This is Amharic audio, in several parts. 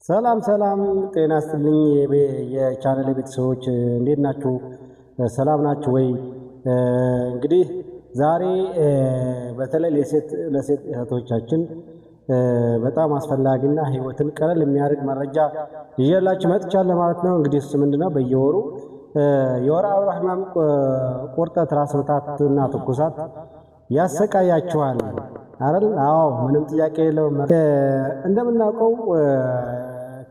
ሰላም ሰላም፣ ጤና ይስጥልኝ የቻናሌ ቤተሰቦች እንዴት ናችሁ? ሰላም ናችሁ ወይ? እንግዲህ ዛሬ በተለይ ለሴት እህቶቻችን በጣም አስፈላጊና ህይወትን ቀለል የሚያደርግ መረጃ ይዤላችሁ መጥቻለሁ ማለት ነው። እንግዲህ እሱ ምንድነው? በየወሩ የወር አበባ ህመም፣ ቁርጠት፣ ራስ ምታትና ትኩሳት ያሰቃያችኋል አይደል? አዎ፣ ምንም ጥያቄ የለውም። እንደምናውቀው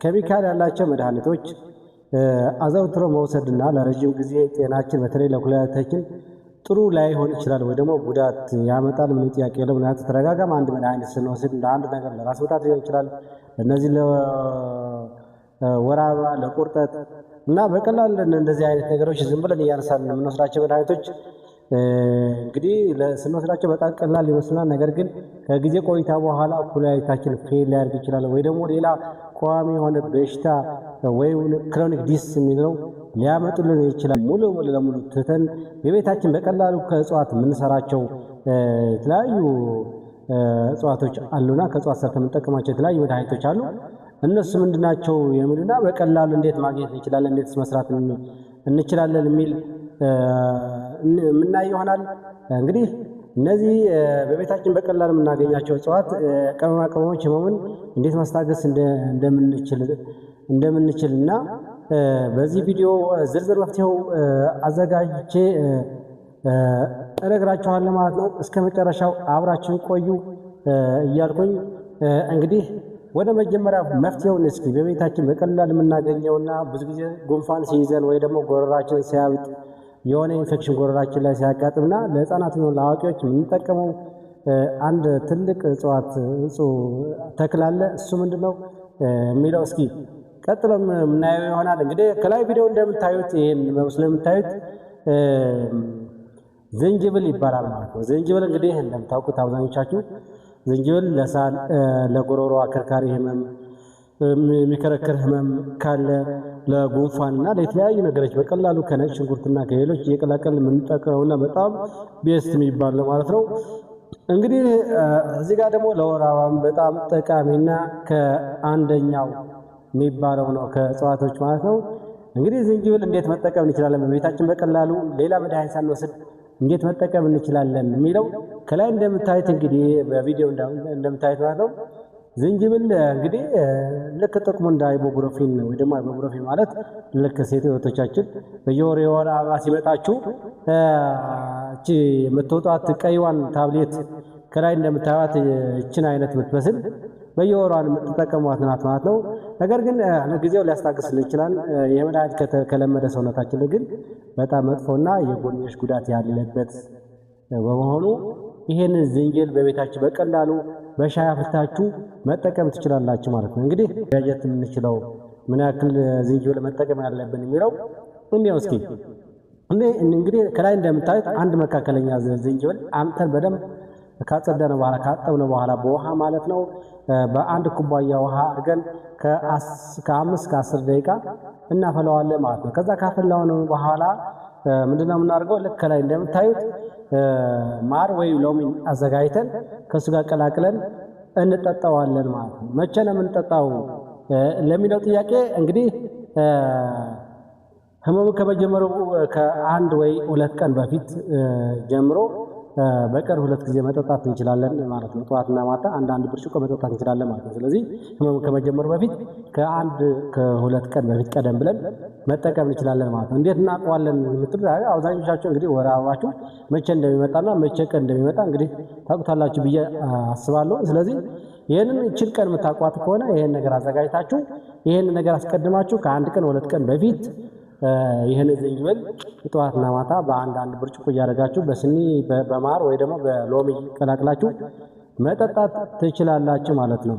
ኬሚካል ያላቸው መድኃኒቶች አዘውትሮ መውሰድና ለረጅም ጊዜ ጤናችን በተለይ ለኩላሊታችን ጥሩ ላይሆን ይችላል ወይ ደግሞ ጉዳት ያመጣል። ምንም ጥያቄ የለውም። ምክንያቱም ተደጋጋሚ አንድ መድኃኒት ስንወስድ እንደ አንድ ነገር ለራስ ምታት ሊሆን ይችላል፣ እነዚህ ለወር አበባ፣ ለቁርጠት እና በቀላል እንደዚህ አይነት ነገሮች ዝም ብለን እያነሳን የምንወስዳቸው መድኃኒቶች እንግዲህ ስንወስዳቸው በጣም ቀላል ይመስላል። ነገር ግን ከጊዜ ቆይታ በኋላ ኩላሊታችን ፌል ሊያደርግ ይችላል ወይ ደግሞ ሌላ ቋሚ የሆነ በሽታ ወይ ክሮኒክ ዲስ የሚለው ሊያመጡልን ይችላል። ሙሉ ለሙሉ ትተን የቤታችን በቀላሉ ከእጽዋት የምንሰራቸው የተለያዩ እጽዋቶች አሉና ከእጽዋት ሰርተን የምንጠቀማቸው የተለያዩ መድኃኒቶች አሉ። እነሱ ምንድናቸው የሚሉና በቀላሉ እንዴት ማግኘት እንችላለን፣ እንዴት መስራት እንችላለን የሚል የምናይ ይሆናል። እንግዲህ እነዚህ በቤታችን በቀላሉ የምናገኛቸው እጽዋት ቅመማ ቅመሞች ህመምን እንዴት ማስታገስ እንደምንችል እና በዚህ ቪዲዮ ዝርዝር መፍትሄው አዘጋጅቼ እነግራችኋለሁ ማለት ነው። እስከ መጨረሻው አብራችን ቆዩ እያልኩኝ እንግዲህ ወደ መጀመሪያ መፍትሄውን እስኪ በቤታችን በቀላል የምናገኘውና ብዙ ጊዜ ጉንፋን ሲይዘን ወይ ደግሞ ጎረራችን ሲያብጥ የሆነ ኢንፌክሽን ጎረራችን ላይ ሲያጋጥምና ለህፃናት እና ለአዋቂዎች የምንጠቀመው አንድ ትልቅ ተክል አለ። እሱ ምንድነው የሚለው እስኪ ቀጥሎ የምናየው ይሆናል። እንግዲህ ከላይ ቪዲዮ እንደምታዩት ይሄን በምስሉ የምታዩት ዝንጅብል ይባላል ማለት ነው። ዝንጅብል እንግዲህ እንደምታውቁት አብዛኞቻችሁ ዝንጅብል ለሳል፣ ለጉሮሮ አከርካሪ ህመም፣ የሚከረክር ህመም ካለ ለጉንፋን እና ለተለያዩ ነገሮች በቀላሉ ከነጭ ሽንኩርትና ከሌሎች እየቀላቀል የምንጠቀመውና በጣም ቤስት የሚባል ነው ማለት ነው። እንግዲህ እዚህ ጋር ደግሞ ለወር አበባም በጣም ጠቃሚና ከአንደኛው የሚባለው ነው ከእጽዋቶች ማለት ነው። እንግዲህ ዝንጅብል እንዴት መጠቀም እንችላለን በቤታችን በቀላሉ ሌላ መድኃኒት ሳንወስድ እንዴት መጠቀም እንችላለን የሚለው ከላይ እንደምታዩት እንግዲህ በቪዲዮ እንደምታዩት ማለት ነው። ዝንጅብል እንግዲህ ልክ ጥቅሙ እንደ አይቦፕሮፊን ወይ ደግሞ አይቦፕሮፊን ማለት ልክ ሴት እህቶቻችን በየወሩ የወር አበባ ሲመጣችሁ እቺ የምትወጣት ቀይዋን ታብሌት ከላይ እንደምታዩት እችን አይነት የምትመስል በየወሯን የምትጠቀሟት ናት ማለት ነው። ነገር ግን ለጊዜው ሊያስታግስልን ይችላል። የመድኃኒት ከለመደ ሰውነታችን ግን በጣም መጥፎና የጎንዮሽ ጉዳት ያለበት በመሆኑ ይሄንን ዝንጅብል በቤታችሁ በቀላሉ በሻይ አፍልታችሁ መጠቀም ትችላላችሁ ማለት ነው። እንግዲህ በጀት የምንችለው ምን ያክል ዝንጅብል መጠቀም ያለብን የሚለው እንዴው እስኪ እንግዲህ ከላይ እንደምታዩት አንድ መካከለኛ ዝንጅብል አምጥተን በደንብ ካጸዳነው በኋላ ካጠብነው በኋላ በውሃ ማለት ነው በአንድ ኩባያ ውሃ አድርገን ከ5 እስከ 10 ደቂቃ እናፈላዋለን ማለት ነው። ከዛ ካፈላነው በኋላ ምንድነው የምናደርገው? ልክ ከላይ እንደምታዩት ማር ወይ ሎሚ አዘጋጅተን ከሱ ጋር ቀላቅለን እንጠጣዋለን ማለት ነው። መቼ ነው የምንጠጣው ለሚለው ጥያቄ እንግዲህ ህመሙ ከመጀመሩ ከአንድ ወይ 2 ቀን በፊት ጀምሮ በቀን 2 ጊዜ መጠጣት እንችላለን ማለት ነው። ጠዋትና ማታ አንድ ብርጭቆ መጠጣት እንችላለን ማለት ነው። ስለዚህ ህመሙ ከመጀመሩ በፊት ከ2 ቀን በፊት ቀደም ብለን መጠቀም እንችላለን ማለት ነው። እንዴት እናውቀዋለን የምትሉ አብዛኞቻችሁ እንግዲህ ወር አበባችሁ መቼ እንደሚመጣና መቼ ቀን እንደሚመጣ እንግዲህ ታውቁታላችሁ ብዬ አስባለሁ። ስለዚህ ይሄንን እቺን ቀን የምታውቋት ከሆነ ይሄን ነገር አዘጋጅታችሁ ይሄን ነገር አስቀድማችሁ ከ1 ቀን 2 ቀን በፊት ይሄን ዝንጅብል ጠዋትና ማታ በአንድ ብርጭቆ እያደረጋችሁ በስኒ በማር ወይ ደግሞ በሎሚ ቀላቅላችሁ መጠጣት ትችላላችሁ ማለት ነው።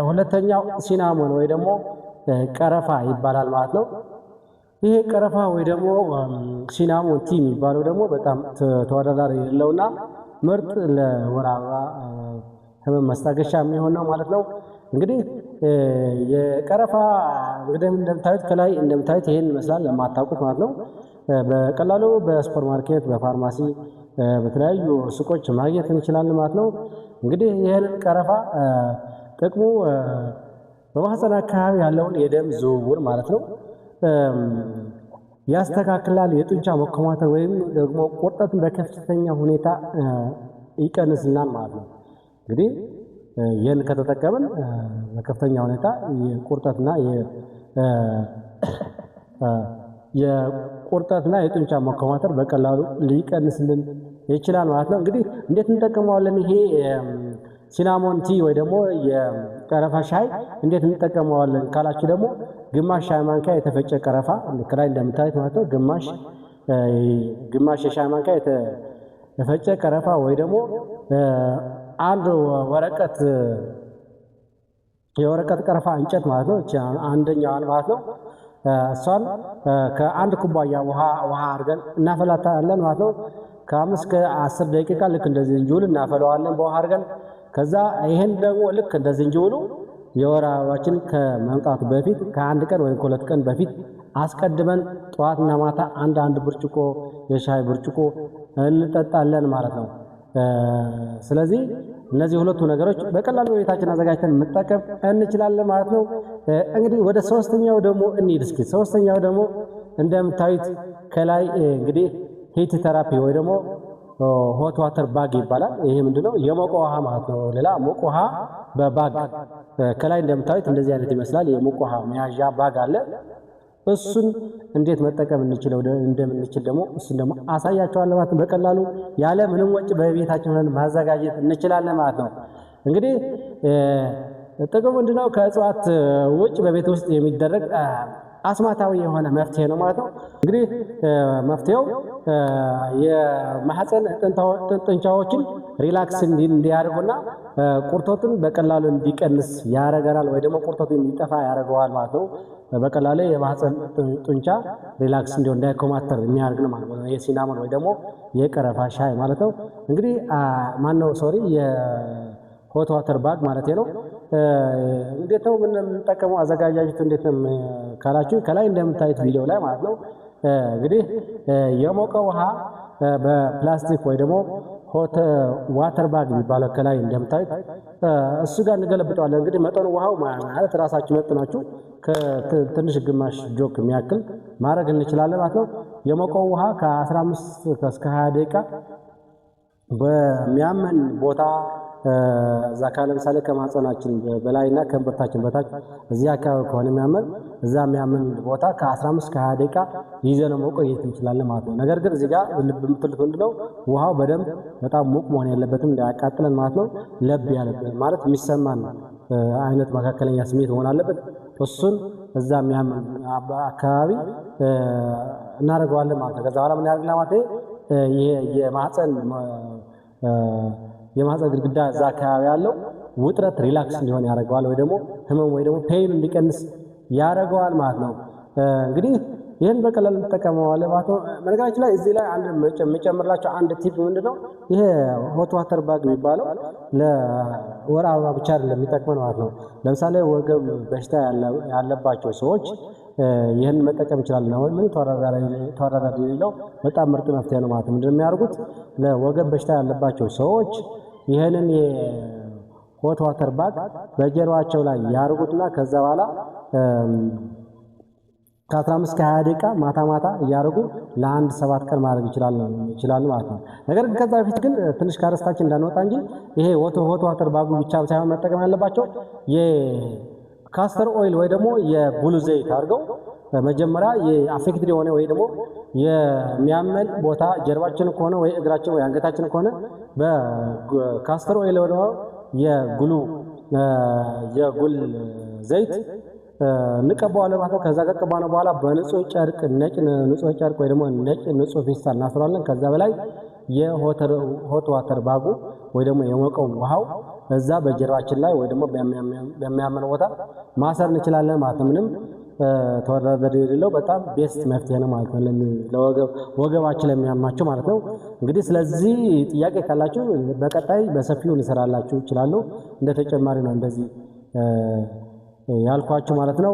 ሁለተኛው ሲናሞን ወይ ደግሞ ቀረፋ ይባላል ማለት ነው። ይሄ ቀረፋ ወይ ደግሞ ሲናሞን ቲ የሚባለው ደግሞ በጣም ተወዳዳሪ የሌለውና ምርጥ ለወር አበባ ህመም ማስታገሻ የሚሆን ነው ማለት ነው። እንግዲህ የቀረፋ እንግዲህ እንደምታዩት ከላይ እንደምታዩት ይሄን ይመስላል ለማታውቁት ማለት ነው። በቀላሉ በሱፐር ማርኬት፣ በፋርማሲ፣ በተለያዩ ሱቆች ማግኘት እንችላለን ማለት ነው። እንግዲህ ይሄንን ቀረፋ ጥቅሙ በማህፀን አካባቢ ያለውን የደም ዝውውር ማለት ነው ያስተካክላል። የጡንቻ መኮማተር ወይም ደግሞ ቁርጠትን በከፍተኛ ሁኔታ ይቀንስልናል ማለት ነው። እንግዲህ ይህን ከተጠቀምን በከፍተኛ ሁኔታ የቁርጠትና የጡንቻ መኮማተር በቀላሉ ሊቀንስልን ይችላል ማለት ነው። እንግዲህ እንዴት እንጠቀመዋለን? ይሄ ሲናሞን ቲ ወይ ደግሞ የቀረፋ ሻይ እንዴት እንጠቀመዋለን ካላችሁ ደግሞ ግማሽ ሻይ ማንኪያ የተፈጨ ቀረፋ ከላይ እንደምታዩት ማለት ነው። ግማሽ የሻይ ማንኪያ የተፈጨ ቀረፋ ወይ ደግሞ አንድ የወረቀት ቀረፋ እንጨት ማለት ነው። አንደኛዋን ማለት ነው። እሷን ከአንድ ኩባያ ውሃ አድርገን እናፈላታለን ማለት ነው። ከ5 እስከ 10 ደቂቃ ልክ እንደ ዝንጅብል እናፈለዋለን በውሃ አድርገን። ከዛ ይሄን ደግሞ ልክ እንደ ዝንጅብሉ የወር አበባችን ከመምጣቱ በፊት ከ1 ቀን ወይም ከ2 ቀን በፊት አስቀድመን ጠዋትና ማታ አንድ ብርጭቆ የሻይ ብርጭቆ እንጠጣለን ማለት ነው። ስለዚህ እነዚህ ሁለቱ ነገሮች በቀላሉ በቤታችን አዘጋጅተን መጠቀም እንችላለን ማለት ነው። እንግዲህ ወደ ሶስተኛው ደግሞ እንሂድ እስኪ። ሶስተኛው ደግሞ እንደምታዩት ከላይ እንግዲህ ሂት ቴራፒ ወይ ደግሞ ሆት ዋተር ባግ ይባላል። ይሄ ምንድነው? የሞቀ ውሃ ማለት ነው። ሌላ ሞቀ ውሃ በባግ ከላይ እንደምታዩት እንደዚህ አይነት ይመስላል። የሞቀ ውሃ መያዣ ባግ አለ። እሱን እንዴት መጠቀም እንደምንችል ደግሞ እሱን ደግሞ አሳያቸዋለሁ ማለት ነው። በቀላሉ ያለ ምንም ወጪ በቤታችን ሆነን ማዘጋጀት እንችላለን ማለት ነው። እንግዲህ ጥቅሙ ምንድነው? ከእጽዋት ውጭ በቤት ውስጥ የሚደረግ አስማታዊ የሆነ መፍትሄ ነው ማለት ነው። እንግዲህ መፍትሄው የማህፀን ጡንቻዎችን ሪላክስ እንዲያደርጉና ቁርጠትን በቀላሉ እንዲቀንስ ያደርጋል ወይ ደግሞ ቁርጠቱ እንዲጠፋ ያደርገዋል ማለት ነው። በቀላሉ የማህፀን ጡንቻ ሪላክስ እንዲሆን እንዳይኮማተር የሚያደርግ ነው ማለት ነው። የሲናሞን ወይ ደግሞ የቀረፋ ሻይ ማለት ነው። እንግዲህ የሆት ዋተር ባግ ማለት ነው። እንዴት ነው የምንጠቀመው? አዘጋጃጀቱ እንዴት ነው ካላችሁ ከላይ እንደምታዩት ቪዲዮ ላይ ማለት ነው። እንግዲህ የሞቀ ውሃ በፕላስቲክ ወይ ደግሞ ሆት ዋተር ባግ የሚባለው ከላይ እንደምታዩት እሱ ጋር እንገለብጠዋለን። እንግዲህ መጠኑ ውሃው ማለት ራሳችሁ መጥናችሁ ከትንሽ ግማሽ ጆክ የሚያክል ማድረግ እንችላለን ማለት ነው። የሞቀው ውሃ ከ15 እስከ 20 ደቂቃ በሚያመን ቦታ እዛ ለምሳሌ ከማህፀናችን በላይና ከእምብርታችን በታች እዚህ አካባቢ ከሆነ የሚያመን እዛ የሚያመን ቦታ ከ15 እስከ 20 ደቂቃ ይዘን መቆየት እንችላለን ማለት ነው። ነገር ግን እዚህ ጋር ልብ የምትሉት ምንድነው? ውሃው በደንብ በጣም ሙቅ መሆን የለበትም እንዳያቃጥለን ማለት ነው። ለብ ያለበት ማለት የሚሰማን አይነት መካከለኛ ስሜት መሆን አለበት። እሱን እዛ የሚያመን አካባቢ እናደርገዋለን ማለት ነው። ከዛ በኋላ ምን ያደርግልናል ማለት ይሄ የማህፀን ግድግዳ እዛ አካባቢ ያለው ውጥረት ሪላክስ እንዲሆን ያደርገዋል ወይ ደግሞ ህመም ወይ ደግሞ ፔን እንዲቀንስ ያደርገዋል ማለት ነው። እንግዲህ ይህን በቀላሉ እንጠቀመዋለን ማለት ነው። በነገራችን ላይ እዚህ ላይ አንድ የምጨምርላቸው አንድ ቲፕ ምንድነው? ይሄ ሆት ዋተር ባግ የሚባለው ለወር አበባ ብቻ አይደለም የሚጠቅመን ማለት ነው። ለምሳሌ ወገብ በሽታ ያለባቸው ሰዎች ይህን መጠቀም ይችላል ነው። ምን ተወዳዳሪ የሌለው በጣም ምርጥ መፍትሄ ነው ማለት ነው። ምንድነው የሚያደርጉት? ለወገብ በሽታ ያለባቸው ሰዎች ይህንን የሆት ዋተር ባግ በጀርባቸው ላይ ያርጉትና ከዛ በኋላ ከ15 እስከ 20 ደቂቃ ማታ እያደረጉ ለአንድ 7 ቀን ማድረግ ይችላል ማለት ነው። ነገር ግን ከዛ በፊት ግን ትንሽ ካረስታችን እንዳንወጣ እንጂ ይሄ ሆት ዋተር ባጉ ብቻ ሳይሆን መጠቀም ያለባቸው የካስተር ኦይል ወይ ደግሞ የቡሉ ዘይት አድርገው መጀመሪያ የአፌክትድ የሆነ ወይ ደግሞ የሚያመን ቦታ ጀርባችን ከሆነ ወይ እግራችን ወይ አንገታችን ከሆነ በካስተር ኦይል ወይ ደግሞ የጉል ዘይት እንቀባዋለን ማለት ነው። ከዛ ከቀባነው በኋላ በንጹህ ጨርቅ ንጹህ ጨርቅ ወይ ደግሞ ነጭ ንጹህ ፌስታል እናስራለን። ከዛ በላይ የሆት ዋተር ባጉ ወይ ደግሞ የሞቀው ውሃው እዛ በጀርባችን ላይ ወይ ደግሞ በሚያመነው ቦታ ማሰር እንችላለን ማለት ነው። ምንም ተወዳዳሪ የሌለው በጣም ቤስት መፍትሄ ነው ማለት ነው ለወገባችን ለሚያማቸው ማለት ነው። እንግዲህ ስለዚህ ጥያቄ ካላችሁ በቀጣይ በሰፊው እንሰራላችሁ ይችላል። እንደ ተጨማሪ ነው እንደዚህ ያልኳችሁ ማለት ነው።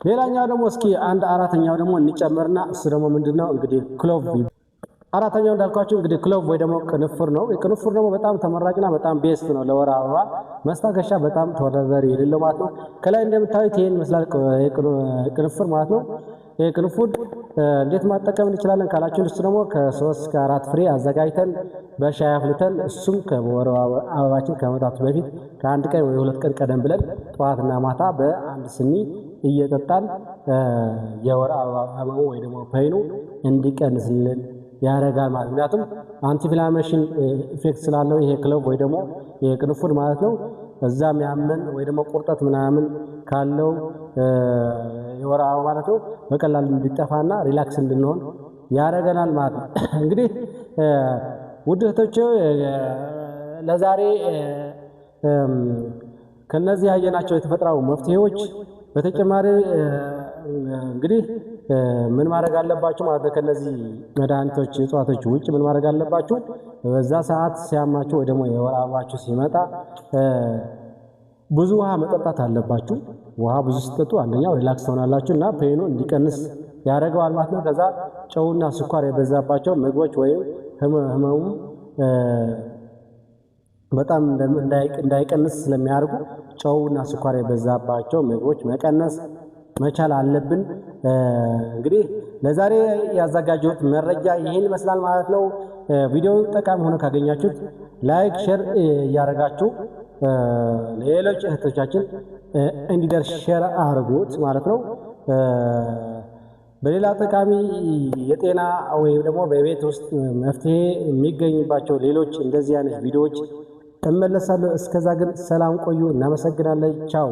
ሌላኛው ደግሞ እስኪ አንድ አራተኛው ደግሞ እንጨምርና እሱ ደግሞ ምንድነው እንግዲህ ክሎቭ አራተኛው እንዳልኳችሁ እንግዲህ ክሎቭ ወይ ደግሞ ቅንፍር ነው። ቅንፍር ደግሞ በጣም ተመራጭና በጣም ቤስት ነው ለወር አበባ መስታገሻ በጣም ተወዳዳሪ የሌለው ማለት ነው። ከላይ እንደምታዩት ይሄን ይመስላል ቅንፍር ማለት ነው። ይሄ ቅንፉድ እንዴት ማጠቀም እንችላለን ካላችሁ እሱ ደግሞ ከ3 እስከ 4 ፍሬ አዘጋጅተን በሻይ አፍልተን እሱም ከወር አበባችን ከመውጣቱ በፊት ከአንድ ቀን ወይ 2 ቀን ቀደም ብለን ጠዋትና ማታ በአንድ ስኒ እየጠጣን የወር አበባ ህመሙ ወይ ደግሞ ፔኑ እንዲቀንስልን ያደርጋል ማለት ነው። ምክንያቱም አንቲኢንፍላሜሽን ኢፌክት ስላለው ይሄ ክሎቭ ወይ ደግሞ ይሄ ቅንፉድ ማለት ነው። እዛም ያመን ወይ ደግሞ ቁርጠት ምናምን ካለው የወር አበባ ማለት ነው በቀላሉ እንዲጠፋና ሪላክስ እንድንሆን ያደርገናል ማለት ነው። እንግዲህ ውድ እህቶቼ ለዛሬ ከነዚህ ያየናቸው የተፈጥሯዊ መፍትሄዎች በተጨማሪ እንግዲህ ምን ማድረግ አለባችሁ ማለት ነው። ከነዚህ መድኃኒቶች እጽዋቶች ውጭ ምን ማድረግ አለባችሁ? በዛ ሰዓት ሲያማችሁ ወይ ደግሞ የወር አበባችሁ ሲመጣ ብዙ ውሃ መጠጣት አለባችሁ። ውሃ ብዙ ስትጠጡ አንደኛው ሪላክስ ትሆናላችሁ እና ፔኑ እንዲቀንስ ያደርገዋል ማለት ነው። ከዛ ጨውና ስኳር የበዛባቸው ምግቦች ወይም ህመሙ በጣም እንዳይቀንስ ስለሚያደርጉ ጨውና ስኳር የበዛባቸው ምግቦች መቀነስ መቻል አለብን። እንግዲህ ለዛሬ ያዘጋጀሁት መረጃ ይሄን ይመስላል ማለት ነው። ቪዲዮውን ጠቃሚ ሆኖ ካገኛችሁት ላይክ፣ ሼር እያደረጋችሁ ሌሎች እህቶቻችን እንዲደርስ ሼር አድርጉት ማለት ነው። በሌላ ጠቃሚ የጤና ወይም ደግሞ በቤት ውስጥ መፍትሄ የሚገኝባቸው ሌሎች እንደዚህ አይነት ቪዲዮዎች እመለሳለሁ። እስከዛ ግን ሰላም ቆዩ። እናመሰግናለን። ቻው